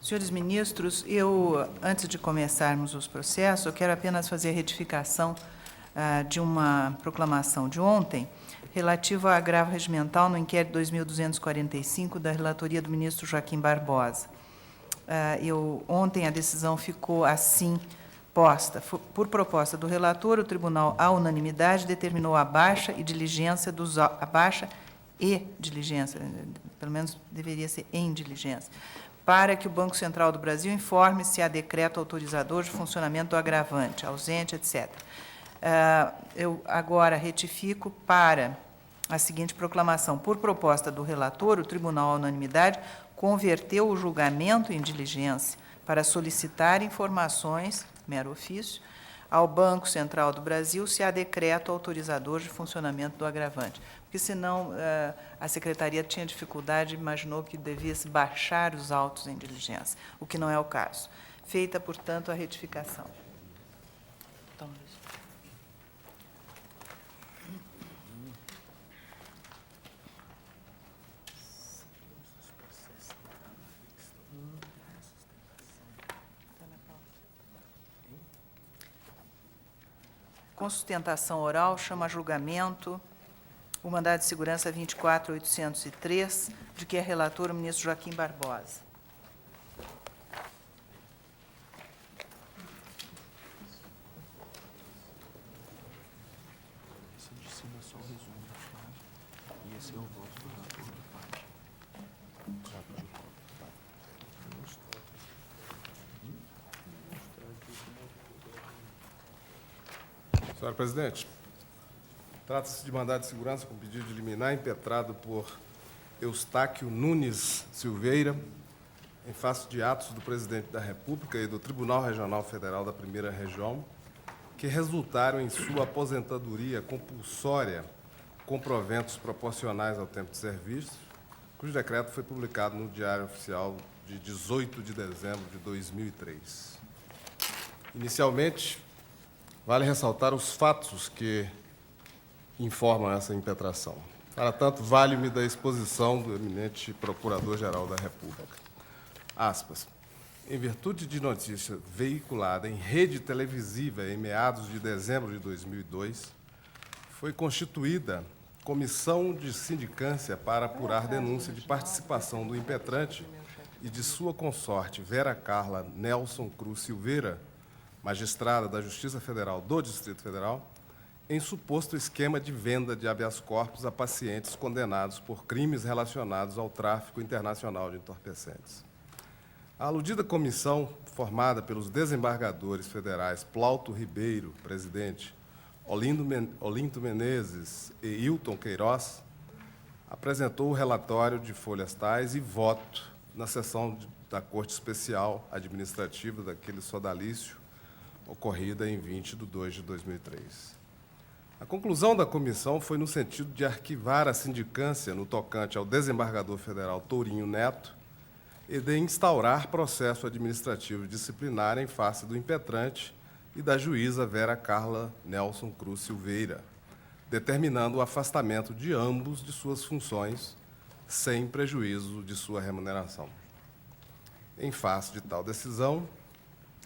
Senhores ministros, antes de começarmos os processos, eu quero apenas fazer a retificação de uma proclamação de ontem, relativa ao agravo regimental no inquérito 2245 da relatoria do ministro Joaquim Barbosa. Ontem a decisão ficou assim posta. Por proposta do relator, o tribunal, à unanimidade, determinou a baixa e diligência pelo menos deveria ser em diligência, para que o Banco Central do Brasil informe se há decreto autorizador de funcionamento do agravante, ausente, etc. Eu agora retifico para a seguinte proclamação. Por proposta do relator, o tribunal, à unanimidade, converteu o julgamento em diligência para solicitar informações, mero ofício, ao Banco Central do Brasil se há decreto autorizador de funcionamento do agravante. Porque, senão, a Secretaria tinha dificuldade, imaginou que devia-se baixar os autos em diligência, o que não é o caso. Feita, portanto, a retificação. Então, com sustentação oral, chama a julgamento o mandado de segurança 24.803, de que é relator o ministro Joaquim Barbosa. Esse de cima é só o resumo da frase, e esse é o voto do relator da parte. Senhora Presidente, trata-se de mandado de segurança com pedido de liminar impetrado por Eustáquio Nunes Silveira, em face de atos do Presidente da República e do Tribunal Regional Federal da Primeira Região, que resultaram em sua aposentadoria compulsória com proventos proporcionais ao tempo de serviço, cujo decreto foi publicado no Diário Oficial de 18 de dezembro de 2003. Inicialmente, vale ressaltar os fatos que informam essa impetração. Para tanto, vale-me da exposição do eminente Procurador-Geral da República. Aspas. Em virtude de notícia veiculada em rede televisiva em meados de dezembro de 2002, foi constituída comissão de sindicância para apurar denúncia de participação do impetrante e de sua consorte Vera Carla Nelson Cruz Silveira, magistrada da Justiça Federal do Distrito Federal, em suposto esquema de venda de habeas corpus a pacientes condenados por crimes relacionados ao tráfico internacional de entorpecentes. A aludida comissão, formada pelos desembargadores federais Plauto Ribeiro, presidente, Olinto Menezes e Hilton Queiroz, apresentou o relatório de folhas tais e voto na sessão da Corte Especial Administrativa daquele sodalício, ocorrida em 20 de 2 de 2003. A conclusão da comissão foi no sentido de arquivar a sindicância no tocante ao desembargador federal Tourinho Neto e de instaurar processo administrativo disciplinar em face do impetrante e da juíza Vera Carla Nelson Cruz Silveira, determinando o afastamento de ambos de suas funções, sem prejuízo de sua remuneração. Em face de tal decisão,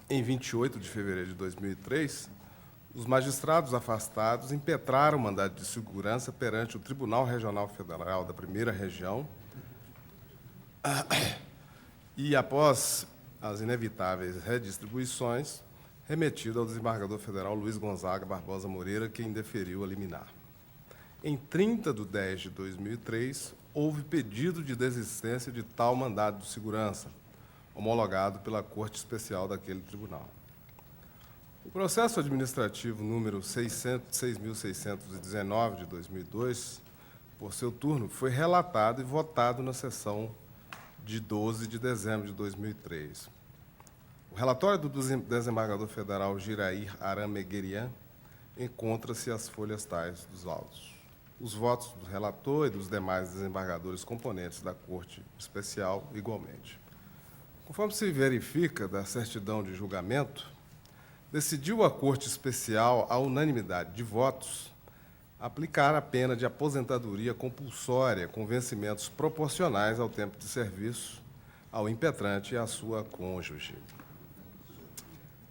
em 28 de fevereiro de 2003, os magistrados afastados impetraram o mandado de segurança perante o Tribunal Regional Federal da Primeira Região e, após as inevitáveis redistribuições, remetido ao desembargador federal Luiz Gonzaga Barbosa Moreira, que indeferiu a liminar. Em 30 de 10 de 2003, houve pedido de desistência de tal mandado de segurança, homologado pela Corte Especial daquele tribunal. O processo administrativo número 6.619 de 2002, por seu turno, foi relatado e votado na sessão de 12 de dezembro de 2003. O relatório do desembargador federal Girair Arameguerian encontra-se as folhas tais dos autos. Os votos do relator e dos demais desembargadores componentes da Corte Especial, igualmente. Conforme se verifica da certidão de julgamento, decidiu a Corte Especial, à unanimidade de votos, aplicar a pena de aposentadoria compulsória com vencimentos proporcionais ao tempo de serviço, ao impetrante e à sua cônjuge.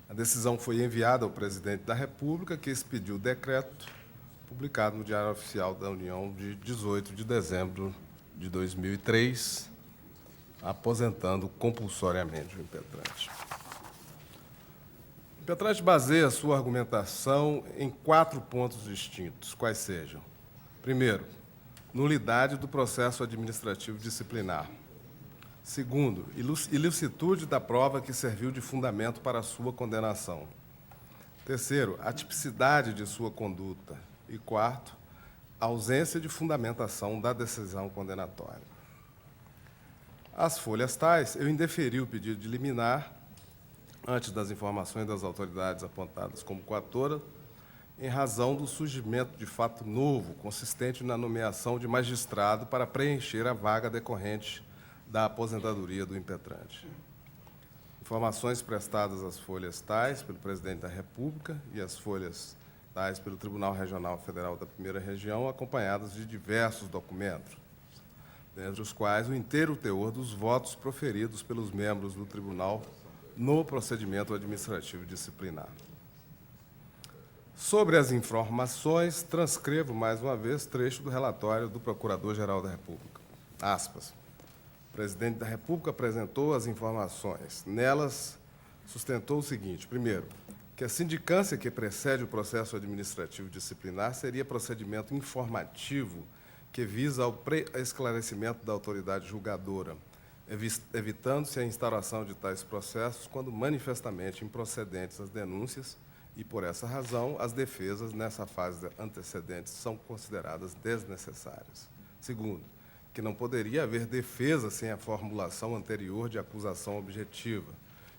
A decisão foi enviada ao presidente da República, que expediu o decreto publicado no Diário Oficial da União de 18 de dezembro de 2003, aposentando compulsoriamente o impetrante. O impetrante baseia sua argumentação em 4 pontos distintos, quais sejam: primeiro, nulidade do processo administrativo disciplinar. Segundo, ilicitude da prova que serviu de fundamento para a sua condenação. Terceiro, atipicidade de sua conduta. E quarto, ausência de fundamentação da decisão condenatória. As folhas tais, eu indeferi o pedido de liminar, antes das informações das autoridades apontadas como coatora, em razão do surgimento de fato novo, consistente na nomeação de magistrado para preencher a vaga decorrente da aposentadoria do impetrante. Informações prestadas às folhas tais pelo presidente da República e às folhas tais pelo Tribunal Regional Federal da Primeira Região, acompanhadas de diversos documentos, dentre os quais o inteiro teor dos votos proferidos pelos membros do tribunal no procedimento administrativo disciplinar. Sobre as informações, transcrevo mais uma vez trecho do relatório do Procurador-Geral da República. Aspas. O presidente da República apresentou as informações. Nelas, sustentou o seguinte: primeiro, que a sindicância que precede o processo administrativo disciplinar seria procedimento informativo que visa ao pré-esclarecimento da autoridade julgadora, evitando-se a instauração de tais processos quando manifestamente improcedentes as denúncias e, por essa razão, as defesas nessa fase antecedente são consideradas desnecessárias. Segundo, que não poderia haver defesa sem a formulação anterior de acusação objetiva,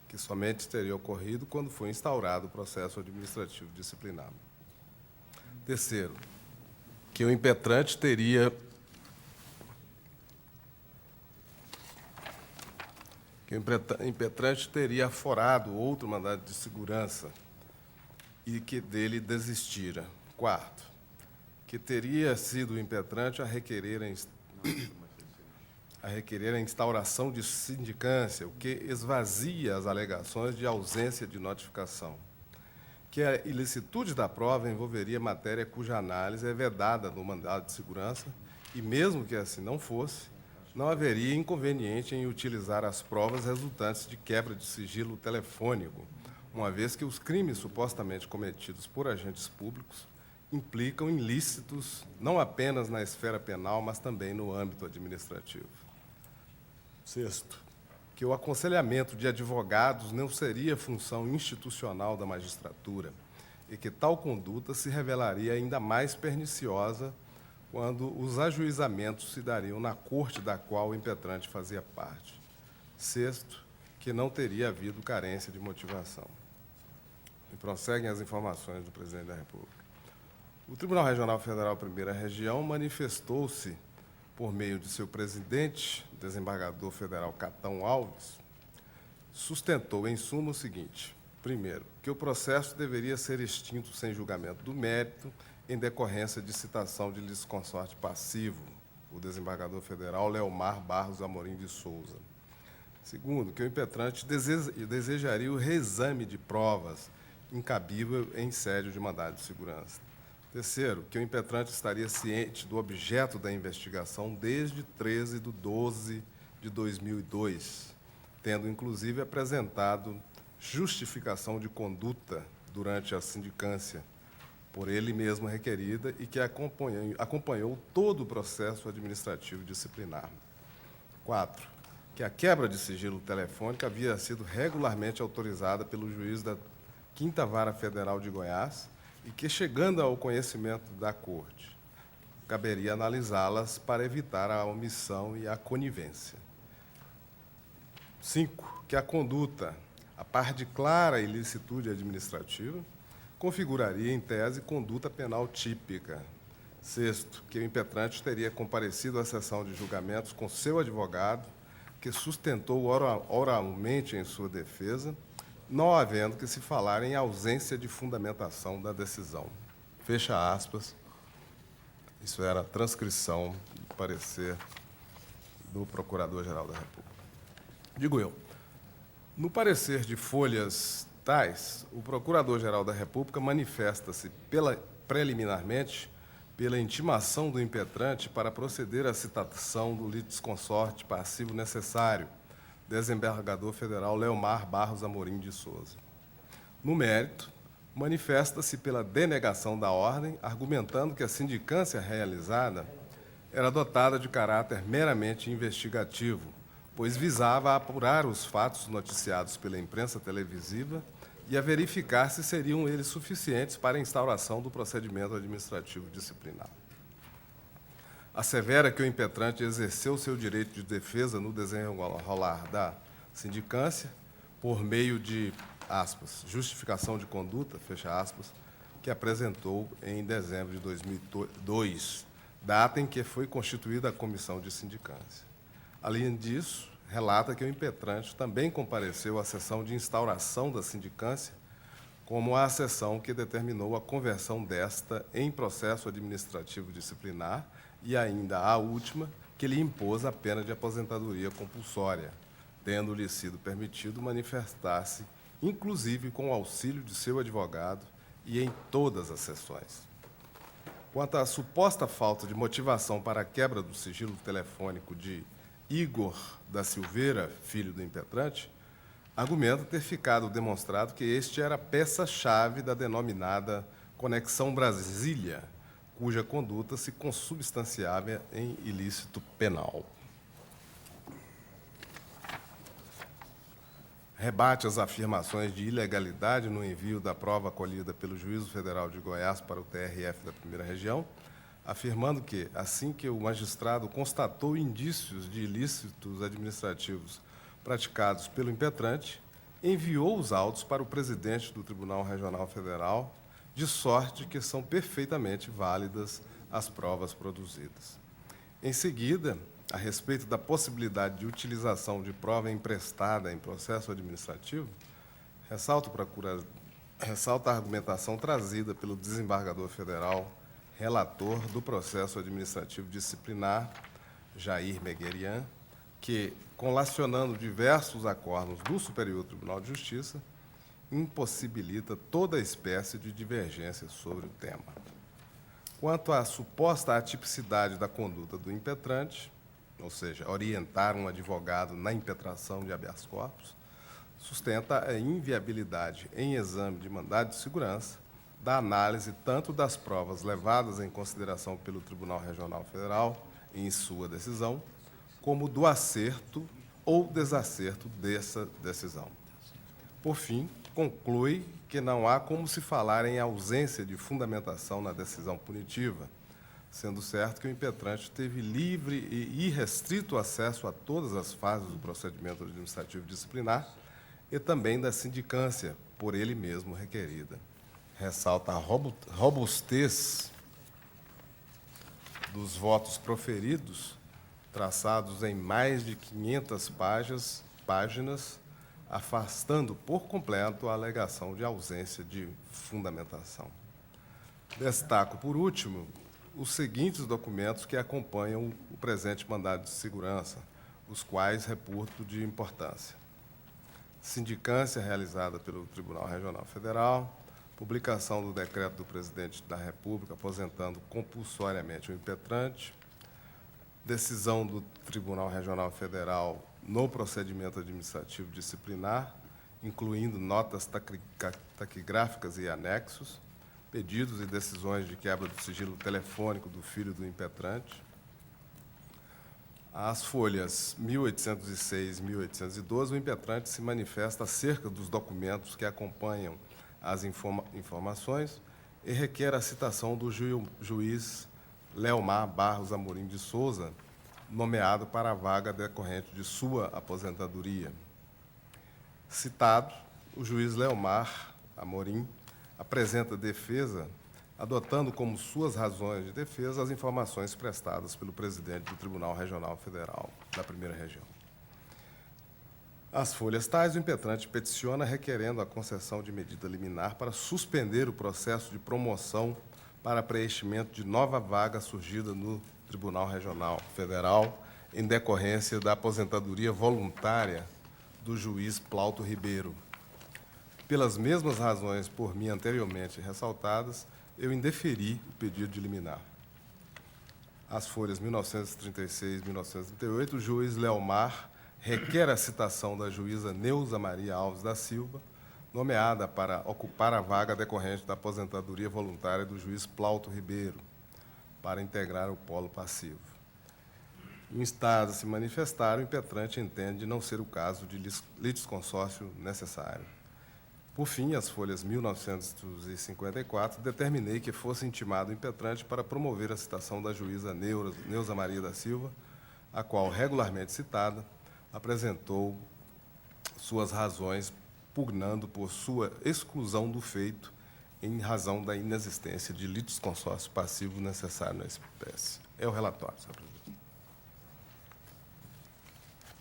que somente teria ocorrido quando foi instaurado o processo administrativo disciplinar. Terceiro, que o impetrante teria aforado outro mandado de segurança e que dele desistira. Quarto, que teria sido o impetrante a requerer a instauração de sindicância, o que esvazia as alegações de ausência de notificação. Que a ilicitude da prova envolveria matéria cuja análise é vedada no mandado de segurança e, mesmo que assim não fosse, não haveria inconveniente em utilizar as provas resultantes de quebra de sigilo telefônico, uma vez que os crimes supostamente cometidos por agentes públicos implicam ilícitos não apenas na esfera penal, mas também no âmbito administrativo. Sexto, que o aconselhamento de advogados não seria função institucional da magistratura e que tal conduta se revelaria ainda mais perniciosa quando os ajuizamentos se dariam na corte da qual o impetrante fazia parte. Sexto, que não teria havido carência de motivação. E prosseguem as informações do presidente da República. O Tribunal Regional Federal Primeira Região manifestou-se, por meio de seu presidente, desembargador federal Catão Alves, sustentou em suma o seguinte: primeiro, que o processo deveria ser extinto sem julgamento do mérito, em decorrência de citação de litisconsorte passivo, o desembargador federal Leomar Barros Amorim de Souza. Segundo, que o impetrante desejaria o reexame de provas incabível em sede de mandado de segurança. Terceiro, que o impetrante estaria ciente do objeto da investigação desde 13/12/2002, tendo, inclusive, apresentado justificação de conduta durante a sindicância, por ele mesmo requerida, e que acompanhou todo o processo administrativo disciplinar. 4. Que a quebra de sigilo telefônico havia sido regularmente autorizada pelo juiz da 5ª Vara Federal de Goiás e que, chegando ao conhecimento da Corte, caberia analisá-las para evitar a omissão e a conivência. 5. Que a conduta, a par de clara ilicitude administrativa, configuraria, em tese, conduta penal típica. 6. Que o impetrante teria comparecido à sessão de julgamentos com seu advogado, que sustentou oralmente em sua defesa, não havendo que se falar em ausência de fundamentação da decisão. Fecha aspas. Isso era a transcrição do parecer do Procurador-Geral da República. Digo eu. No parecer de folhas tais, o Procurador-Geral da República manifesta-se preliminarmente pela intimação do impetrante para proceder à citação do litisconsorte passivo necessário, desembargador federal Leomar Barros Amorim de Souza. No mérito, manifesta-se pela denegação da ordem, argumentando que a sindicância realizada era dotada de caráter meramente investigativo, pois visava apurar os fatos noticiados pela imprensa televisiva e a verificar se seriam eles suficientes para a instauração do procedimento administrativo disciplinar. Assevera que o impetrante exerceu seu direito de defesa no desenrolar da sindicância por meio de, aspas, justificação de conduta, fecha aspas, que apresentou em dezembro de 2002, data em que foi constituída a comissão de sindicância. Além disso, relata que o impetrante também compareceu à sessão de instauração da sindicância, como a sessão que determinou a conversão desta em processo administrativo disciplinar e ainda a última, que lhe impôs a pena de aposentadoria compulsória, tendo-lhe sido permitido manifestar-se, inclusive com o auxílio de seu advogado e em todas as sessões. Quanto à suposta falta de motivação para a quebra do sigilo telefônico de Igor da Silveira, filho do impetrante, argumenta ter ficado demonstrado que este era a peça-chave da denominada Conexão Brasília, cuja conduta se consubstanciava em ilícito penal. Rebate as afirmações de ilegalidade no envio da prova colhida pelo Juízo Federal de Goiás para o TRF da Primeira Região, afirmando que, assim que o magistrado constatou indícios de ilícitos administrativos praticados pelo impetrante, enviou os autos para o presidente do Tribunal Regional Federal, de sorte que são perfeitamente válidas as provas produzidas. Em seguida, a respeito da possibilidade de utilização de prova emprestada em processo administrativo, ressalta a argumentação trazida pelo desembargador federal, relator do processo administrativo disciplinar, Jair Meguerian, que, colacionando diversos acordos do Superior Tribunal de Justiça, impossibilita toda espécie de divergência sobre o tema. Quanto à suposta atipicidade da conduta do impetrante, ou seja, orientar um advogado na impetração de habeas corpus, sustenta a inviabilidade em exame de mandado de segurança da análise tanto das provas levadas em consideração pelo Tribunal Regional Federal em sua decisão, como do acerto ou desacerto dessa decisão. Por fim, conclui que não há como se falar em ausência de fundamentação na decisão punitiva, sendo certo que o impetrante teve livre e irrestrito acesso a todas as fases do procedimento administrativo disciplinar e também da sindicância, por ele mesmo requerida. Ressalta a robustez dos votos proferidos, traçados em mais de 500 páginas, afastando por completo a alegação de ausência de fundamentação. Destaco, por último, os seguintes documentos que acompanham o presente mandado de segurança, os quais reputo de importância. Sindicância realizada pelo Tribunal Regional Federal, publicação do decreto do Presidente da República aposentando compulsoriamente o impetrante, decisão do Tribunal Regional Federal no procedimento administrativo disciplinar, incluindo notas taquigráficas e anexos, pedidos e decisões de quebra do sigilo telefônico do filho do impetrante. As folhas 1806 e 1812, o impetrante se manifesta acerca dos documentos que acompanham as informações e requer a citação do juiz Leomar Barros Amorim de Souza, nomeado para a vaga decorrente de sua aposentadoria. Citado, o juiz Leomar Amorim apresenta defesa, adotando como suas razões de defesa as informações prestadas pelo presidente do Tribunal Regional Federal da Primeira Região. As folhas tais, o impetrante peticiona requerendo a concessão de medida liminar para suspender o processo de promoção para preenchimento de nova vaga surgida no Tribunal Regional Federal em decorrência da aposentadoria voluntária do juiz Plauto Ribeiro. Pelas mesmas razões por mim anteriormente ressaltadas, eu indeferi o pedido de liminar. As folhas 1936 e 1938, o juiz Leomar requer a citação da juíza Neuza Maria Alves da Silva, nomeada para ocupar a vaga decorrente da aposentadoria voluntária do juiz Plauto Ribeiro, para integrar o polo passivo. Instados a se manifestar, o impetrante entende não ser o caso de litisconsórcio necessário. Por fim, as folhas 1954, determinei que fosse intimado o impetrante para promover a citação da juíza Neuza Maria da Silva, a qual, regularmente citada, apresentou suas razões pugnando por sua exclusão do feito em razão da inexistência de litisconsórcio passivo necessário na espécie. É o relatório, senhor presidente.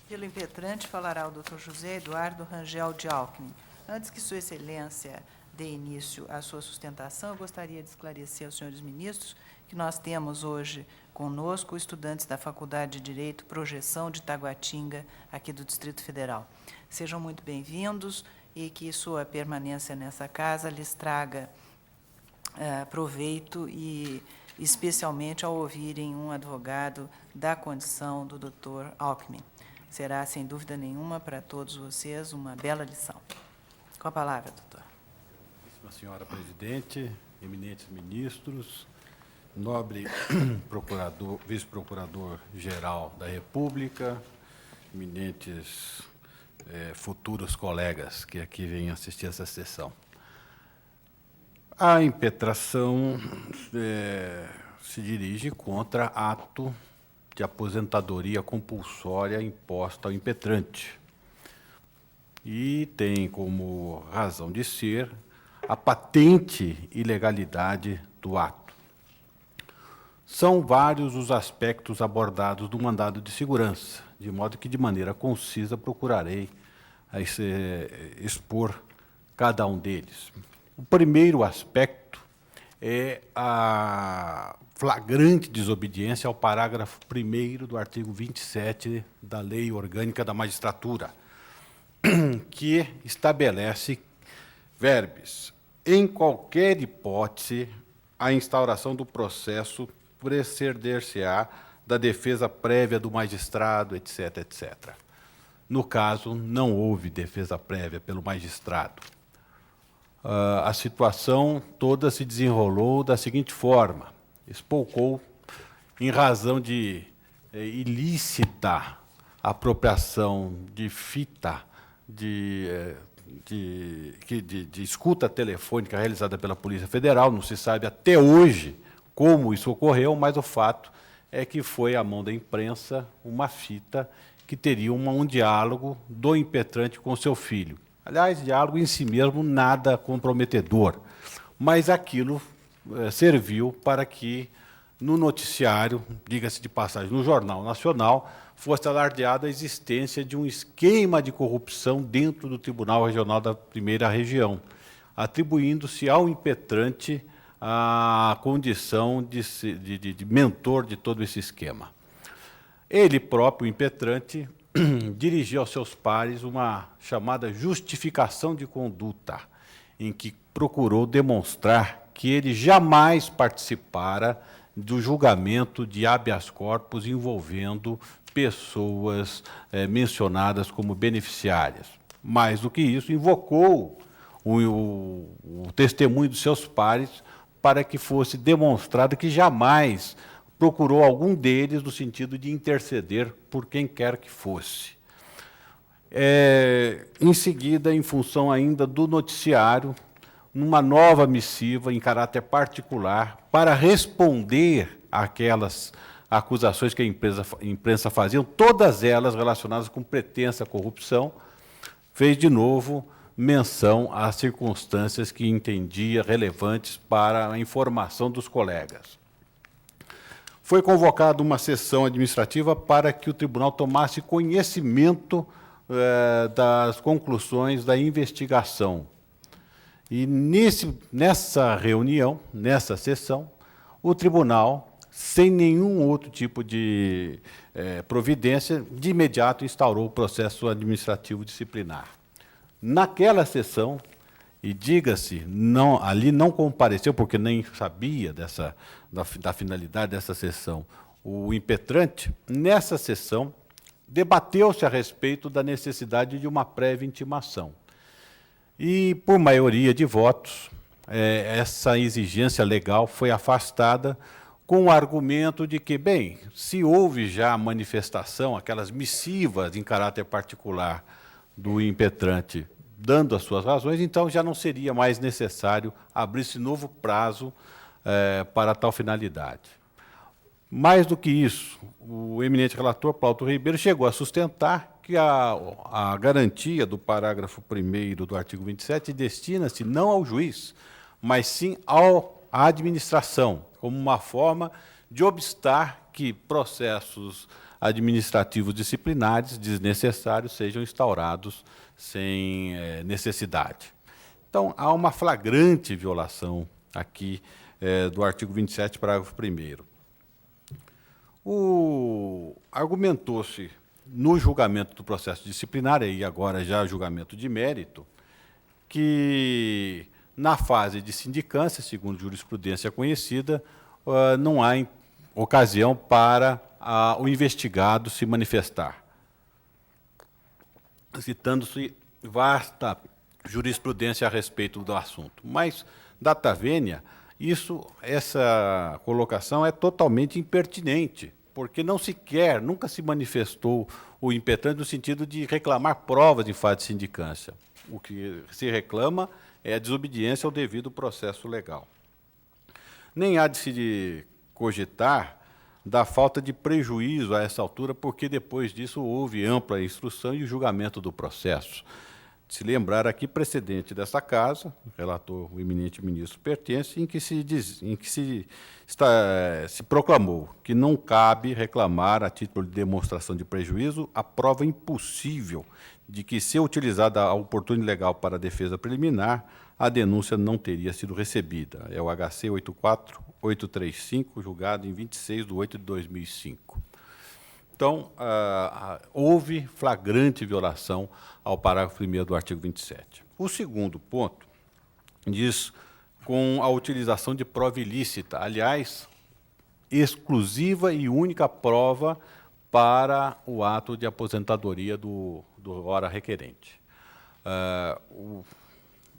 Pelo impetrante falará o Dr. José Eduardo Rangel de Alckmin. Antes que Sua Excelência dê início à sua sustentação, eu gostaria de esclarecer aos senhores ministros que nós temos hoje conosco estudantes da Faculdade de Direito Projeção de Taguatinga, aqui do Distrito Federal. Sejam muito bem-vindos e que sua permanência nessa casa lhes traga proveito e especialmente ao ouvirem um advogado da condição do Dr. Alckmin. Será, sem dúvida nenhuma, para todos vocês uma bela lição. Com a palavra, doutor. Senhora Presidente, eminentes ministros, nobre vice-procurador-geral da República, eminentes futuros colegas que aqui vêm assistir essa sessão. A impetração se dirige contra ato de aposentadoria compulsória imposta ao impetrante e tem como razão de ser a patente ilegalidade do ato. São vários os aspectos abordados do mandado de segurança, de modo que, de maneira concisa, procurarei expor cada um deles. O primeiro aspecto é a flagrante desobediência ao parágrafo 1º do artigo 27 da Lei Orgânica da Magistratura, que estabelece verbes. Em qualquer hipótese, a instauração do processo preceder-se-á da defesa prévia do magistrado, etc., etc. No caso, não houve defesa prévia pelo magistrado. A situação toda se desenrolou da seguinte forma: espolcou, em razão de ilícita apropriação de fita de escuta telefônica realizada pela Polícia Federal. Não se sabe até hoje como isso ocorreu, mas o fato é que foi à mão da imprensa uma fita que teria um diálogo do impetrante com seu filho. Aliás, diálogo em si mesmo nada comprometedor, mas aquilo serviu para que, no noticiário, diga-se de passagem, no Jornal Nacional, fosse alardeada a existência de um esquema de corrupção dentro do Tribunal Regional da Primeira Região, atribuindo-se ao impetrante a condição de mentor de todo esse esquema. Ele próprio, o impetrante, dirigiu aos seus pares uma chamada justificação de conduta, em que procurou demonstrar que ele jamais participara do julgamento de habeas corpus envolvendo pessoas mencionadas como beneficiárias. Mais do que isso, invocou o testemunho dos seus pares para que fosse demonstrado que jamais procurou algum deles no sentido de interceder por quem quer que fosse. Em seguida, em função ainda do noticiário, numa nova missiva em caráter particular, para responder àquelas acusações que a imprensa fazia, todas elas relacionadas com pretensa corrupção, fez de novo menção às circunstâncias que entendia relevantes para a informação dos colegas. Foi convocada uma sessão administrativa para que o tribunal tomasse conhecimento das conclusões da investigação. E nessa reunião, nessa sessão, o tribunal sem nenhum outro tipo de providência, de imediato instaurou o processo administrativo disciplinar. Naquela sessão, e diga-se, ali não compareceu, porque nem sabia da finalidade dessa sessão, o impetrante. Nessa sessão, debateu-se a respeito da necessidade de uma prévia intimação. E, por maioria de votos, essa exigência legal foi afastada com o argumento de que, bem, se houve já manifestação, aquelas missivas em caráter particular do impetrante, dando as suas razões, então já não seria mais necessário abrir-se novo prazo para tal finalidade. Mais do que isso, o eminente relator, Plauto Ribeiro, chegou a sustentar que a garantia do parágrafo 1º do artigo 27 destina-se não ao juiz, mas sim à administração, como uma forma de obstar que processos administrativos disciplinares desnecessários sejam instaurados sem necessidade. Então, há uma flagrante violação aqui do artigo 27, parágrafo 1º. Argumentou-se no julgamento do processo disciplinar, e agora já julgamento de mérito, que na fase de sindicância, segundo jurisprudência conhecida, não há ocasião para o investigado se manifestar, citando-se vasta jurisprudência a respeito do assunto. Mas, data vênia, essa colocação é totalmente impertinente, porque nunca se manifestou o impetrante no sentido de reclamar provas em fase de sindicância. O que se reclama é a desobediência ao devido processo legal. Nem há de se cogitar da falta de prejuízo a essa altura, porque depois disso houve ampla instrução e julgamento do processo. Se lembrar aqui precedente dessa casa, relator o eminente ministro Pertence, em que se proclamou que não cabe reclamar, a título de demonstração de prejuízo, a prova impossível de que, se utilizada a oportunidade legal para a defesa preliminar, a denúncia não teria sido recebida. É o HC 84835, julgado em 26/8/2005. Então, houve flagrante violação ao parágrafo 1º do artigo 27. O segundo ponto diz com a utilização de prova ilícita, aliás, exclusiva e única prova para o ato de aposentadoria do ora requerente.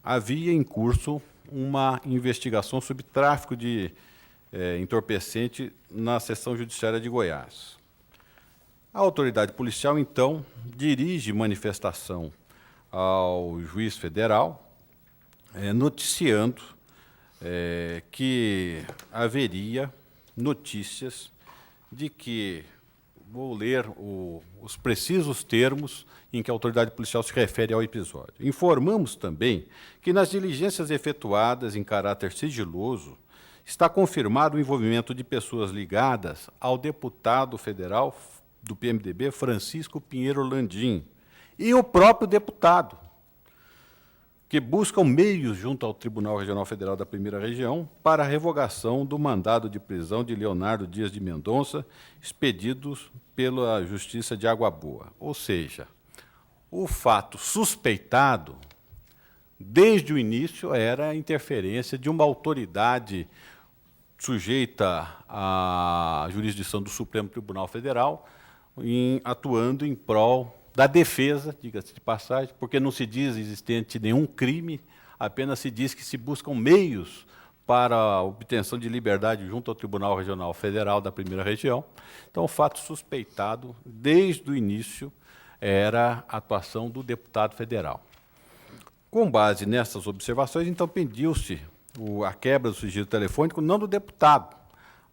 Havia em curso uma investigação sobre tráfico de entorpecente na seção judiciária de Goiás. A autoridade policial, então, dirige manifestação ao juiz federal, noticiando que haveria notícias de que, vou ler os precisos termos em que a autoridade policial se refere ao episódio. Informamos também que, nas diligências efetuadas em caráter sigiloso, está confirmado o envolvimento de pessoas ligadas ao deputado federal do PMDB, Francisco Pinheiro Landim, e o próprio deputado, que buscam meios junto ao Tribunal Regional Federal da Primeira Região para a revogação do mandado de prisão de Leonardo Dias de Mendonça, expedidos pela Justiça de Água Boa. Ou seja, o fato suspeitado, desde o início, era a interferência de uma autoridade sujeita à jurisdição do Supremo Tribunal Federal, atuando em prol da defesa, diga-se de passagem, porque não se diz existente nenhum crime, apenas se diz que se buscam meios para a obtenção de liberdade junto ao Tribunal Regional Federal da Primeira Região. Então, o fato suspeitado, desde o início, era a atuação do deputado federal. Com base nessas observações, então, pediu-se a quebra do sigilo telefônico, não do deputado,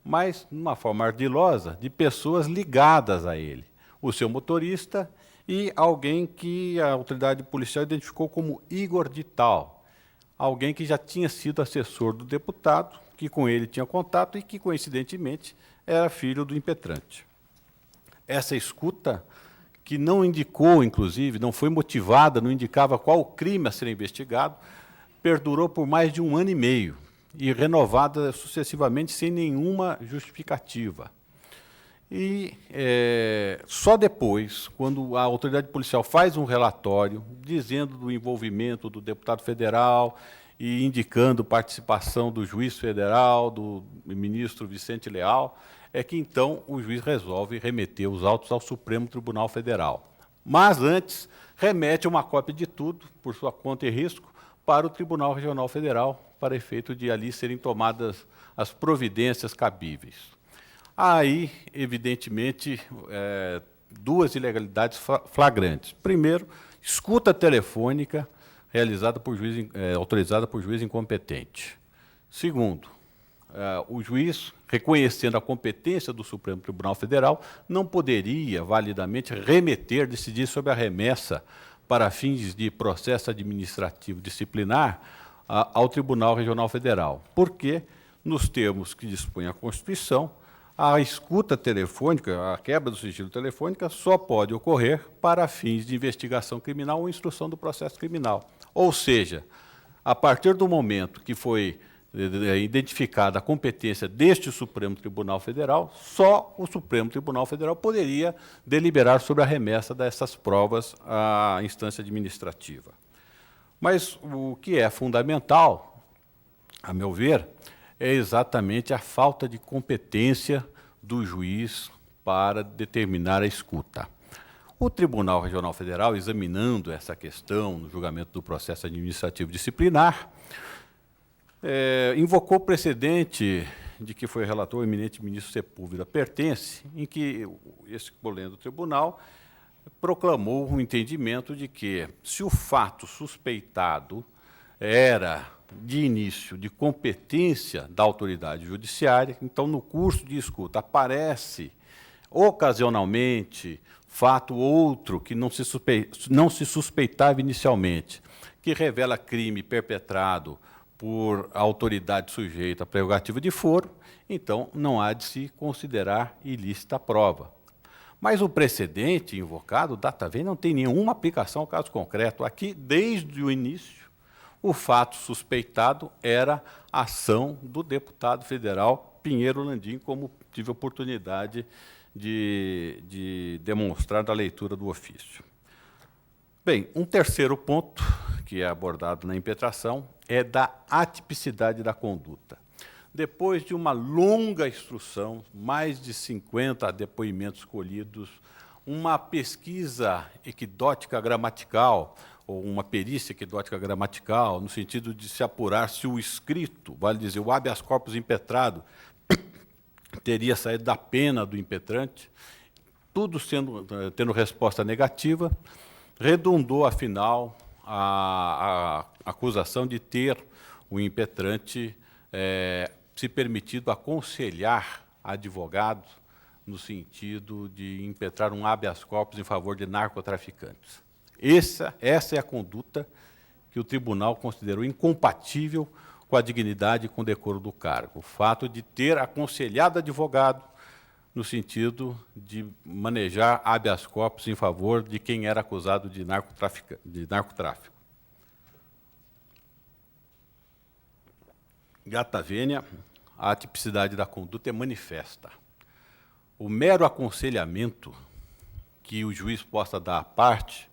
mas, de uma forma ardilosa, de pessoas ligadas a ele. O seu motorista e alguém que a autoridade policial identificou como Igor de Tal, alguém que já tinha sido assessor do deputado, que com ele tinha contato e que, coincidentemente, era filho do impetrante. Essa escuta, que não indicou, inclusive, não foi motivada, não indicava qual o crime a ser investigado, perdurou por mais de 1 ano e meio. e renovada sucessivamente sem nenhuma justificativa. E só depois, quando a autoridade policial faz um relatório dizendo do envolvimento do deputado federal e indicando participação do juiz federal, do ministro Vicente Leal, é que então o juiz resolve remeter os autos ao Supremo Tribunal Federal. Mas antes, remete uma cópia de tudo, por sua conta e risco, para o Tribunal Regional Federal, para efeito de ali serem tomadas as providências cabíveis. Aí, evidentemente, duas ilegalidades flagrantes. Primeiro, escuta telefônica realizada por juiz, autorizada por juiz incompetente. Segundo, o juiz, reconhecendo a competência do Supremo Tribunal Federal, não poderia validamente decidir sobre a remessa para fins de processo administrativo disciplinar ao Tribunal Regional Federal, porque, nos termos que dispõe a Constituição, a escuta telefônica, a quebra do sigilo telefônica, só pode ocorrer para fins de investigação criminal ou instrução do processo criminal. Ou seja, a partir do momento que foi identificada a competência deste Supremo Tribunal Federal, só o Supremo Tribunal Federal poderia deliberar sobre a remessa dessas provas à instância administrativa. Mas o que é fundamental, a meu ver, é exatamente a falta de competência do juiz para determinar a escuta. O Tribunal Regional Federal, examinando essa questão no julgamento do processo administrativo disciplinar, invocou o precedente de que foi relator o eminente ministro Sepúlveda Pertence, em que esse colégio do tribunal proclamou um entendimento de que, se o fato suspeitado era de início de competência da autoridade judiciária, então, no curso de escuta, aparece ocasionalmente fato outro que não se suspeitava inicialmente, que revela crime perpetrado por autoridade sujeita à prerrogativa de foro, então não há de se considerar ilícita a prova. Mas o precedente invocado, data vênia, não tem nenhuma aplicação ao caso concreto. Aqui, desde o início, o fato suspeitado era a ação do deputado federal Pinheiro Landim, como tive oportunidade de demonstrar na leitura do ofício. Bem, um terceiro ponto, que é abordado na impetração, é da atipicidade da conduta. Depois de uma longa instrução, mais de 50 depoimentos colhidos, uma pesquisa equidótica gramatical, ou uma perícia equidótica gramatical, no sentido de se apurar se o escrito, vale dizer, o habeas corpus impetrado, teria saído da pena do impetrante, tudo tendo resposta negativa, redundou, afinal, a acusação de ter o impetrante se permitido aconselhar advogados no sentido de impetrar um habeas corpus em favor de narcotraficantes. Essa é a conduta que o tribunal considerou incompatível com a dignidade e com o decoro do cargo. O fato de ter aconselhado advogado no sentido de manejar habeas corpus em favor de quem era acusado de narcotráfico. Data vênia, a atipicidade da conduta é manifesta. O mero aconselhamento que o juiz possa dar à parte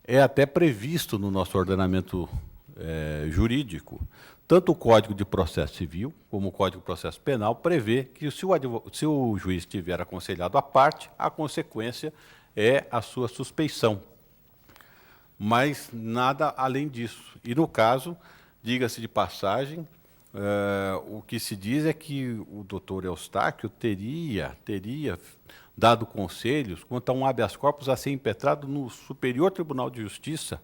é até previsto no nosso ordenamento jurídico. Tanto o Código de Processo Civil como o Código de Processo Penal prevê que, se o juiz tiver aconselhado à parte, a consequência é a sua suspeição. Mas nada além disso. E, no caso, diga-se de passagem, o que se diz é que o doutor Eustáquio teria dado conselhos quanto a um habeas corpus a ser impetrado no Superior Tribunal de Justiça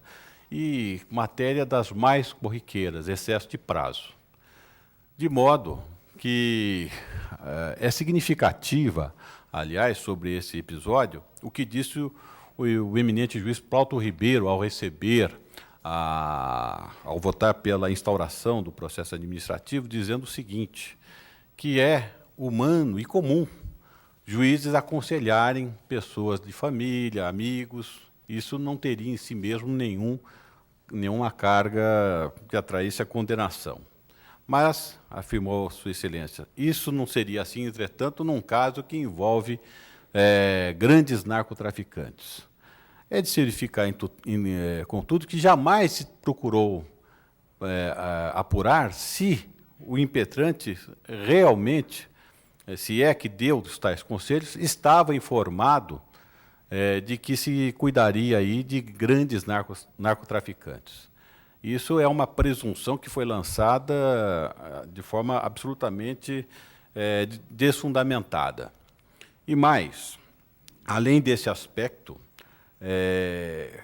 e matéria das mais corriqueiras, excesso de prazo. De modo que é significativa, aliás, sobre esse episódio, o que disse o eminente juiz Plauto Ribeiro ao receber, ao votar pela instauração do processo administrativo, dizendo o seguinte, que é humano e comum juízes aconselharem pessoas de família, amigos, isso não teria em si mesmo nenhuma carga que atraísse a condenação. Mas, afirmou Sua Excelência, isso não seria assim, entretanto, num caso que envolve grandes narcotraficantes. É de se verificar, contudo, que jamais se procurou apurar se o impetrante realmente, se é que deu os tais conselhos, estava informado de que se cuidaria aí de grandes narcotraficantes. Isso é uma presunção que foi lançada de forma absolutamente desfundamentada. E mais, além desse aspecto,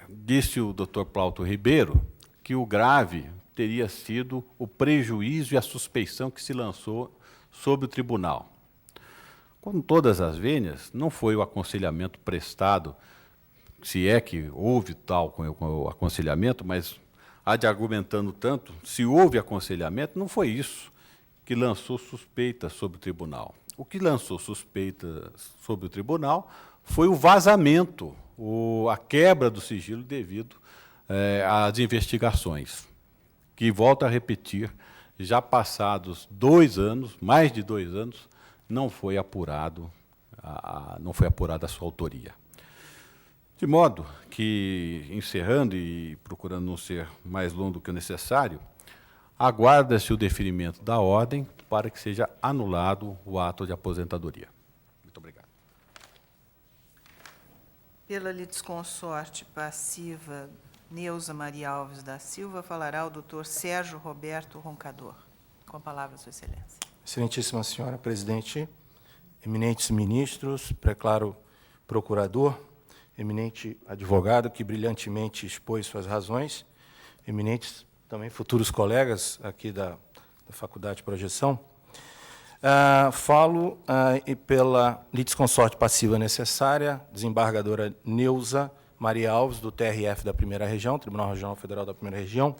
disse o Dr. Plauto Ribeiro que o grave teria sido o prejuízo e a suspeição que se lançou sobre o tribunal. Com todas as vênias, não foi o aconselhamento prestado, se é que houve tal com o aconselhamento, mas argumentando tanto, se houve aconselhamento, não foi isso que lançou suspeitas sobre o tribunal. O que lançou suspeitas sobre o tribunal foi o vazamento, a quebra do sigilo devido às investigações, que, volto a repetir, já passados 2 anos, mais de 2 anos, não foi apurada a sua autoria. De modo que, encerrando e procurando não ser mais longo do que o necessário, aguarda-se o deferimento da ordem para que seja anulado o ato de aposentadoria. Muito obrigado. Pela litisconsorte passiva Neuza Maria Alves da Silva, falará o doutor Sérgio Roberto Roncador. Com a palavra, Sua Excelência. Excelentíssima senhora presidente, eminentes ministros, preclaro procurador, eminente advogado que brilhantemente expôs suas razões, eminentes também futuros colegas aqui da Faculdade de Projeção, falo pela litisconsorte passiva necessária, desembargadora Neuza Maria Alves, do TRF da Primeira Região, Tribunal Regional Federal da Primeira Região,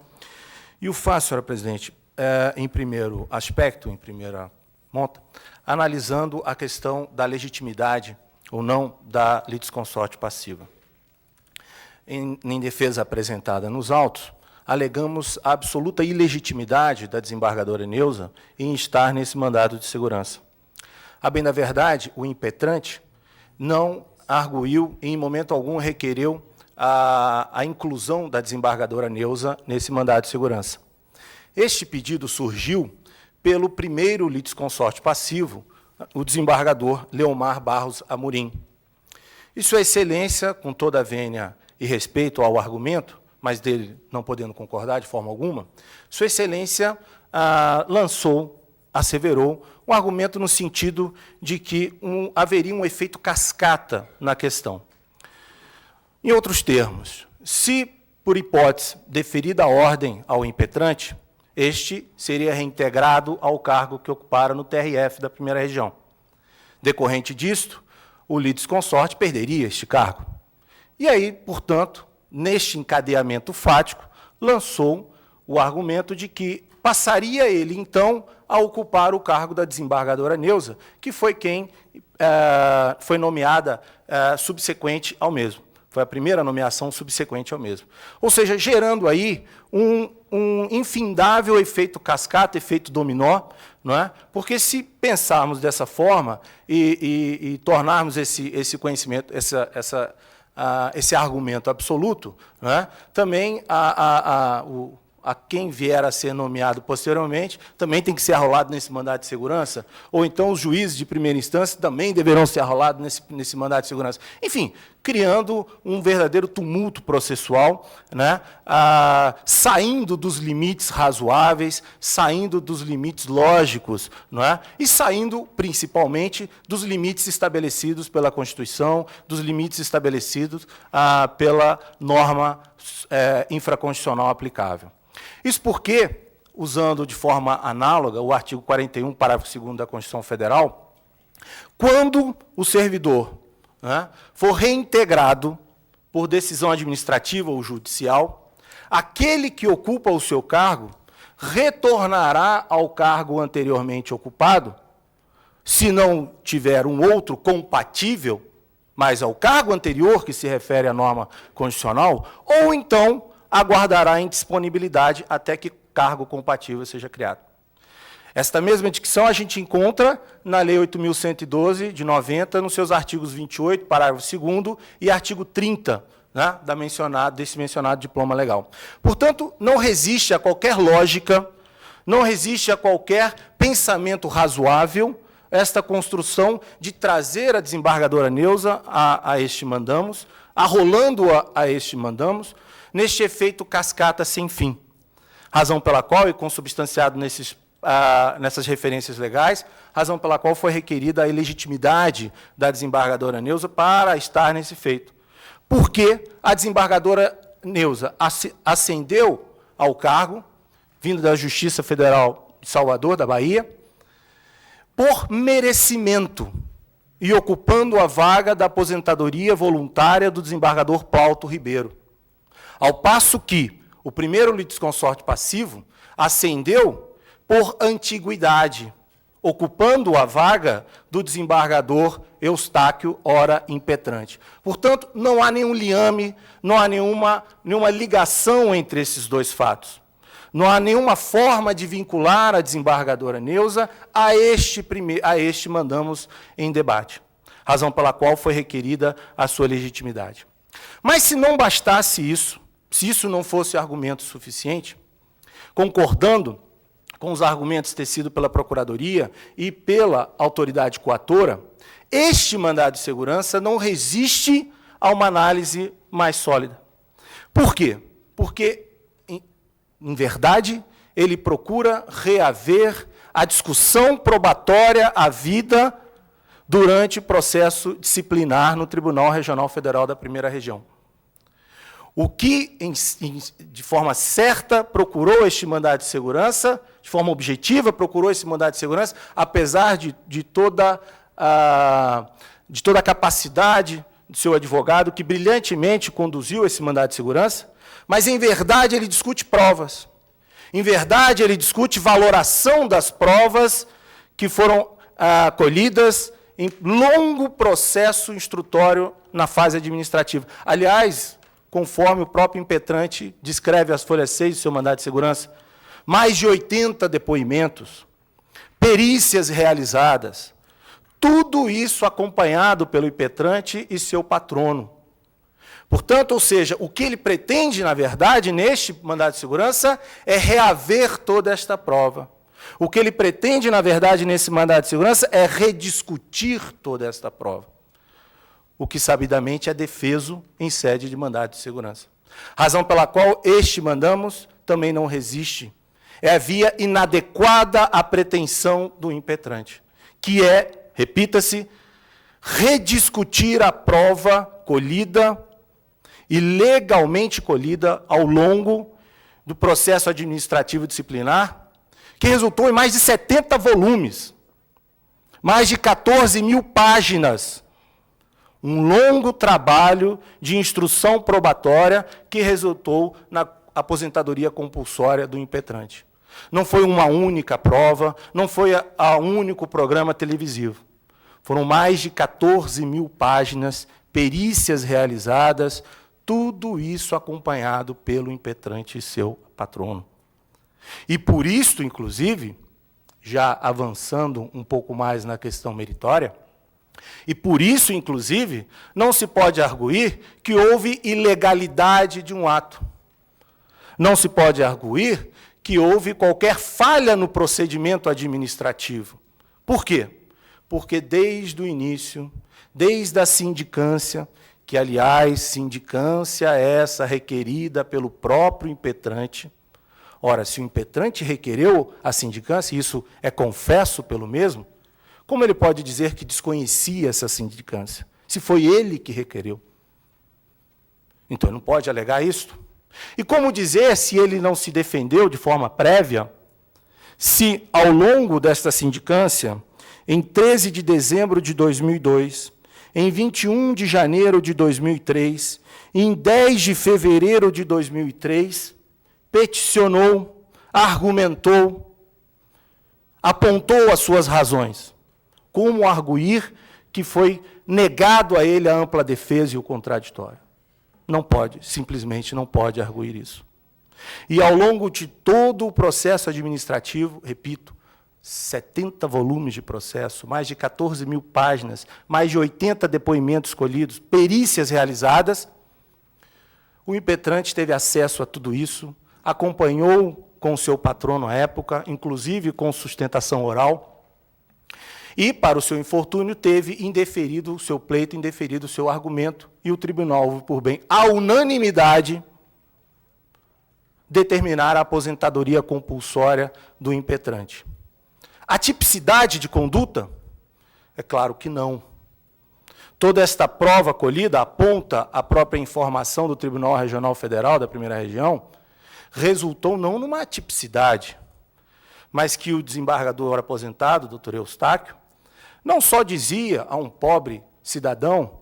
e o faço, senhora presidente, em primeiro aspecto, em primeira monta, analisando a questão da legitimidade ou não da litisconsorte passiva. Em defesa apresentada nos autos, alegamos a absoluta ilegitimidade da desembargadora Neuza em estar nesse mandado de segurança. A bem da verdade, o impetrante não arguiu, em momento algum requereu a inclusão da desembargadora Neuza nesse mandado de segurança. Este pedido surgiu pelo primeiro litisconsorte passivo, o desembargador Leomar Barros Amorim. E Sua Excelência, com toda a vênia e respeito ao argumento, mas dele não podendo concordar de forma alguma, Sua Excelência asseverou um argumento no sentido de que haveria um efeito cascata na questão. Em outros termos, se, por hipótese, deferida a ordem ao impetrante, este seria reintegrado ao cargo que ocupara no TRF da Primeira Região. Decorrente disto, o litisconsorte perderia este cargo. E aí, portanto, neste encadeamento fático, lançou o argumento de que passaria ele, então, a ocupar o cargo da desembargadora Neuza, que foi quem foi nomeada subsequente ao mesmo. Foi a primeira nomeação subsequente ao mesmo. Ou seja, gerando aí um infindável efeito cascata, efeito dominó, não é? Porque se pensarmos dessa forma e tornarmos esse conhecimento, esse argumento absoluto, não é? Também a quem vier a ser nomeado posteriormente também tem que ser arrolado nesse mandado de segurança, ou então os juízes de primeira instância também deverão ser arrolados nesse mandado de segurança. Enfim, criando um verdadeiro tumulto processual, né, saindo dos limites razoáveis, saindo dos limites lógicos, não é? E saindo, principalmente, dos limites estabelecidos pela Constituição, dos limites estabelecidos pela norma infraconstitucional aplicável. Isso porque, usando de forma análoga o artigo 41, parágrafo 2º da Constituição Federal, quando o servidor, né, for reintegrado por decisão administrativa ou judicial, aquele que ocupa o seu cargo retornará ao cargo anteriormente ocupado, se não tiver um outro compatível, mas ao cargo anterior, que se refere à norma constitucional, ou então aguardará em disponibilidade até que cargo compatível seja criado. Esta mesma dicção a gente encontra na Lei 8.112, de 90, nos seus artigos 28, parágrafo 2º, e artigo 30, né, desse mencionado diploma legal. Portanto, não resiste a qualquer lógica, não resiste a qualquer pensamento razoável esta construção de trazer a desembargadora Neuza a este mandamos, arrolando-a a este mandamos, neste efeito cascata sem fim. Razão pela qual, e consubstanciado nessas referências legais, razão pela qual foi requerida a ilegitimidade da desembargadora Neuza para estar nesse feito. Porque a desembargadora Neuza ascendeu ao cargo, vindo da Justiça Federal de Salvador, da Bahia, por merecimento, e ocupando a vaga da aposentadoria voluntária do desembargador Plauto Ribeiro. Ao passo que o primeiro litisconsorte passivo ascendeu por antiguidade, ocupando a vaga do desembargador Eustáquio, ora impetrante. Portanto, não há nenhum liame, não há nenhuma ligação entre esses dois fatos. Não há nenhuma forma de vincular a desembargadora Neuza a este mandamos em debate, razão pela qual foi requerida a sua legitimidade. Mas se não bastasse isso, se isso não fosse argumento suficiente, concordando com os argumentos tecidos pela Procuradoria e pela autoridade coatora, este mandado de segurança não resiste a uma análise mais sólida. Por quê? Porque, em verdade, ele procura reaver a discussão probatória havida durante o processo disciplinar no Tribunal Regional Federal da Primeira Região. O que, de forma certa, procurou este mandado de segurança, de forma objetiva, procurou esse mandado de segurança, apesar de toda a capacidade do seu advogado, que brilhantemente conduziu esse mandado de segurança, mas, em verdade, ele discute provas. Em verdade, ele discute valoração das provas que foram colhidas em longo processo instrutório na fase administrativa. Aliás, conforme o próprio impetrante descreve as folhas 6 do seu mandado de segurança, mais de 80 depoimentos, perícias realizadas, tudo isso acompanhado pelo impetrante e seu patrono. Portanto, ou seja, o que ele pretende, na verdade, neste mandado de segurança, é reaver toda esta prova. O que ele pretende, na verdade, nesse mandado de segurança, é rediscutir toda esta prova. O que, sabidamente, é defeso em sede de mandado de segurança. Razão pela qual este mandamos também não resiste. É a via inadequada à pretensão do impetrante, que é, repita-se, rediscutir a prova colhida e legalmente colhida ao longo do processo administrativo disciplinar, que resultou em mais de 70 volumes, mais de 14 mil páginas, um longo trabalho de instrução probatória que resultou na aposentadoria compulsória do impetrante. Não foi uma única prova, não foi a único programa televisivo. Foram mais de 14 mil páginas, perícias realizadas, tudo isso acompanhado pelo impetrante e seu patrono. E por isso, inclusive, já avançando um pouco mais na questão meritória, e por isso, inclusive, não se pode arguir que houve ilegalidade de um ato. Não se pode arguir que houve qualquer falha no procedimento administrativo. Por quê? Porque desde o início, desde a sindicância, que, aliás, sindicância essa requerida pelo próprio impetrante. Ora, se o impetrante requereu a sindicância, e isso é confesso pelo mesmo, como ele pode dizer que desconhecia essa sindicância, se foi ele que requereu? Então, ele não pode alegar isto. E como dizer, se ele não se defendeu de forma prévia, se, ao longo desta sindicância, em 13 de dezembro de 2002, em 21 de janeiro de 2003, em 10 de fevereiro de 2003, peticionou, argumentou, apontou as suas razões. Como arguir que foi negado a ele a ampla defesa e o contraditório? Não pode, simplesmente não pode arguir isso. E ao longo de todo o processo administrativo, repito, 70 volumes de processo, mais de 14 mil páginas, mais de 80 depoimentos colhidos, perícias realizadas, o impetrante teve acesso a tudo isso, acompanhou com o seu patrono à época, inclusive com sustentação oral, e, para o seu infortúnio, teve indeferido o seu pleito, indeferido o seu argumento, e o tribunal, por bem, à unanimidade, determinar a aposentadoria compulsória do impetrante. A tipicidade de conduta? É claro que não. Toda esta prova colhida aponta a própria informação do Tribunal Regional Federal da Primeira Região, resultou não numa atipicidade, mas que o desembargador aposentado, doutor Eustáquio, não só dizia a um pobre cidadão